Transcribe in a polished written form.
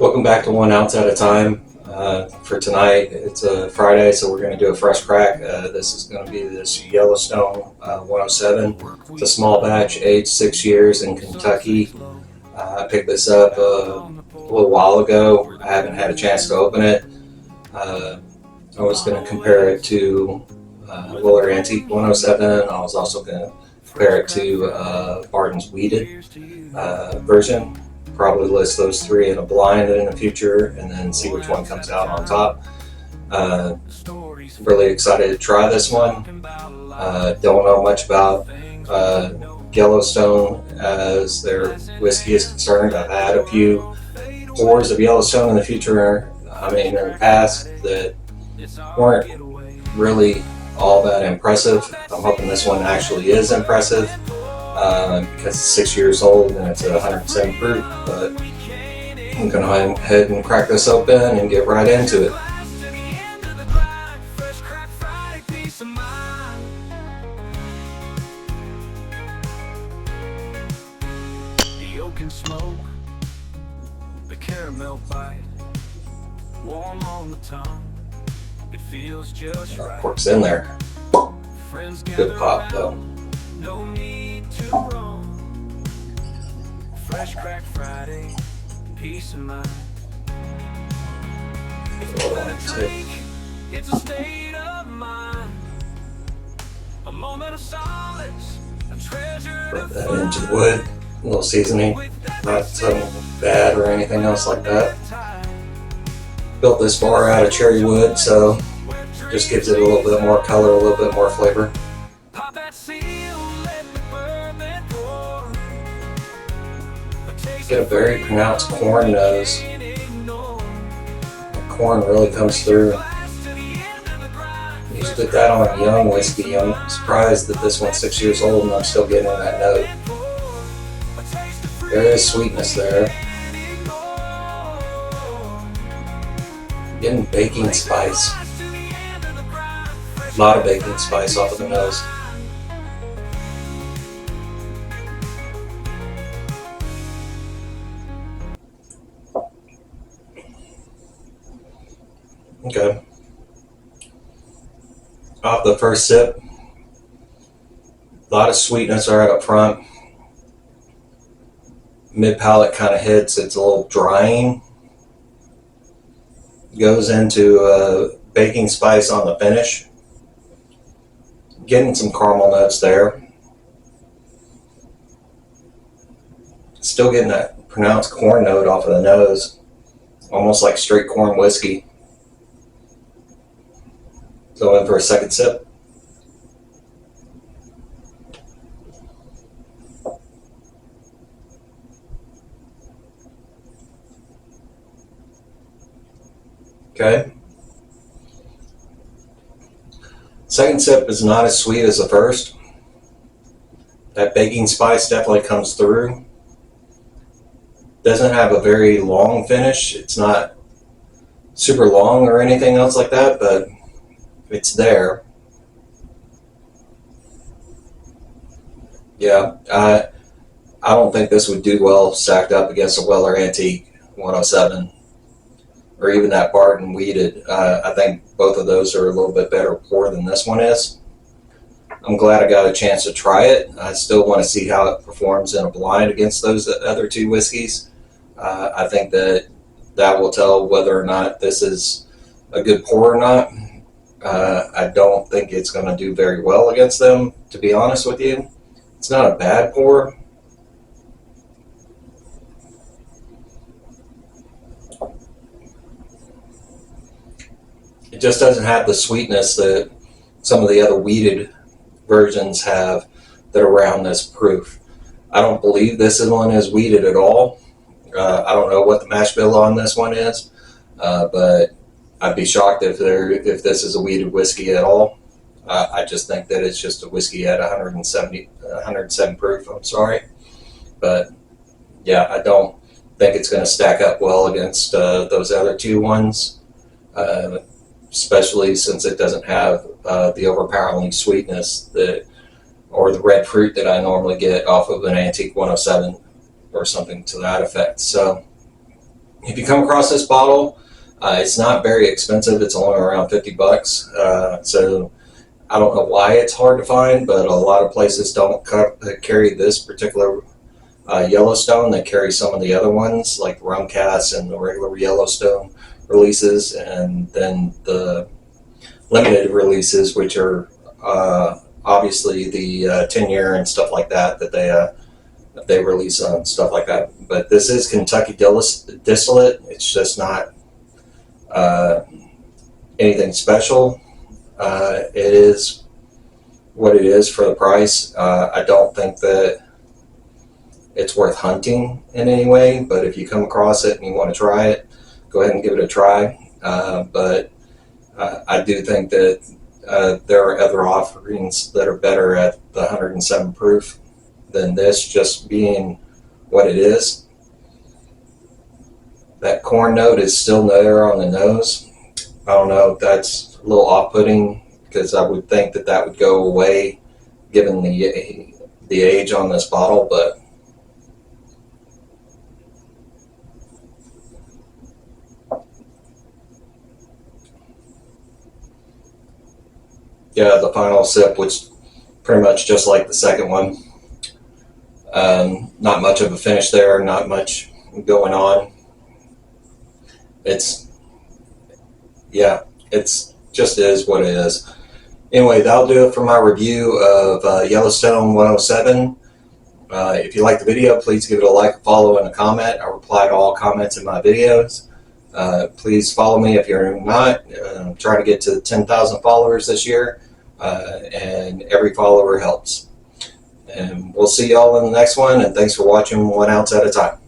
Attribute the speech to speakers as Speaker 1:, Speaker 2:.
Speaker 1: Welcome back to 1 ounce at a time. For tonight, it's a Friday, so we're going to do a fresh crack. This is going to be this Yellowstone 107. It's a small batch, aged 6 years in Kentucky. I picked this up a little while ago. I haven't had a chance to open it. I was going to compare it to Willer Antique 107. I was also going to compare it to Barton's Weeded version. Probably list those three in a blind in the future and then see which one comes out on top. Really excited to try this one. Don't know much about Yellowstone as their whiskey is concerned. I've had a few pours of Yellowstone in the past that weren't really all that impressive. I'm hoping this one actually is impressive. Because it's 6 years old and it's 107 proof, but I'm going to go ahead and crack this open and get right into it.
Speaker 2: The oak and smoke, the caramel bite, warm on the tongue, it feels just right.
Speaker 1: Cork's in there. Good pop though.
Speaker 2: No need to roam. Fresh crack Friday, peace of mind. If you wanna drink, it's a state of mind. A moment of solace, a treasure to
Speaker 1: Put that into the wood. A little seasoning, not bad or anything else like that. Built this bar out of cherry wood, so just gives it a little bit more color, a little bit more flavor.
Speaker 2: pop that seal, let the bourbon pour.
Speaker 1: Get a very pronounced corn nose. The corn really comes through. You should put that on young whiskey. I'm surprised that this one's 6 years old and I'm still getting that note. There is sweetness there. Getting baking spice. A lot of baking spice off of the nose. Okay. Off the first sip, a lot of sweetness right up front. Mid palate kind of hits, it's a little drying. Goes into baking spice on the finish. Getting some caramel notes there. Still getting that pronounced corn note off of the nose. Almost like straight corn whiskey. Go in for a second sip. Okay. Second sip is not as sweet as the first. That baking spice definitely comes through. Doesn't have a very long finish. It's not super long or anything else like that, but it's there. Yeah, I don't think this would do well stacked up against a Weller Antique 107 or even that Barton Weeded. I think both of those are a little bit better pour than this one is. I'm glad I got a chance to try it. I still want to see how it performs in a blind against those other two whiskeys. I think that will tell whether or not this is a good pour or not. I don't think it's going to do very well against them, to be honest with you. It's not a bad pour. It just doesn't have the sweetness that some of the other weeded versions have that are around this proof. I don't believe this one is weeded at all. I don't know what the mash bill on this one is, but I'd be shocked if this is a weeded whiskey at all. I just think that it's just a whiskey at 107 proof. I'm sorry, but yeah, I don't think it's going to stack up well against those other two ones, especially since it doesn't have the overpowering sweetness or the red fruit that I normally get off of an Antique 107 or something to that effect. So if you come across this bottle, it's not very expensive. It's only around 50 bucks. So I don't know why it's hard to find, but a lot of places don't carry this particular Yellowstone. They carry some of the other ones, like rum cask and the regular Yellowstone releases, and then the limited releases, which are obviously the 10-year and stuff like that they release on stuff like that. But this is Kentucky distillate. It's just not anything special. It is what it is for the price. I don't think that it's worth hunting in any way, but if you come across it and you want to try it, go ahead and give it a try. But I do think that there are other offerings that are better at the 107 proof than this, just being what it is. That corn note is still there on the nose. I don't know, that's a little off-putting, because I would think that that would go away given the age on this bottle, but yeah, the final sip was pretty much just like the second one. Not much of a finish there, not much going on. It's just is what it is. Anyway, that'll do it for my review of Yellowstone 107. If you like the video, please give it a like, follow, and a comment. I reply to all comments in my videos. Please follow me if you're not. I'm trying to get to 10,000 followers this year, and every follower helps. And we'll see y'all in the next one, and thanks for watching 1 ounce at a time.